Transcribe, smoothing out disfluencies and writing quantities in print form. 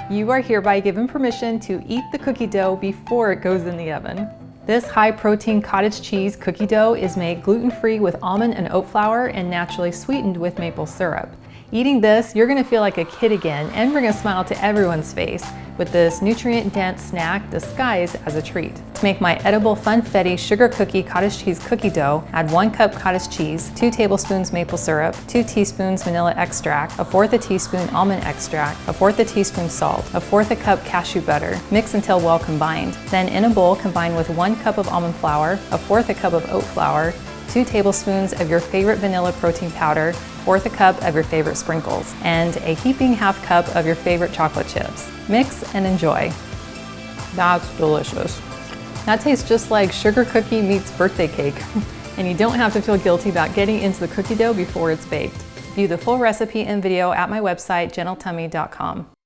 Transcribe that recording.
You are hereby given permission to eat the cookie dough before it goes in the oven. This high-protein cottage cheese cookie dough is made gluten-free with almond and oat flour and naturally sweetened with maple syrup. Eating this, you're gonna feel like a kid again and bring a smile to everyone's face with this nutrient-dense snack disguised as a treat. To make my edible FUNfetti sugar cookie cottage cheese cookie dough, add 1 cup cottage cheese, 2 tablespoons maple syrup, 2 teaspoons vanilla extract, 1/4 a teaspoon almond extract, 1/4 a teaspoon salt, 1/4 a cup cashew butter. Mix until well combined. Then in a bowl, combine with 1 cup of almond flour, 1/4 a cup of oat flour, 2 tablespoons of your favorite vanilla protein powder, 1/4 a cup of your favorite sprinkles, and a heaping 1/2 cup of your favorite chocolate chips. Mix and enjoy. That's delicious. That tastes just like sugar cookie meets birthday cake. And you don't have to feel guilty about getting into the cookie dough before it's baked. View the full recipe and video at my website, gentletummy.com.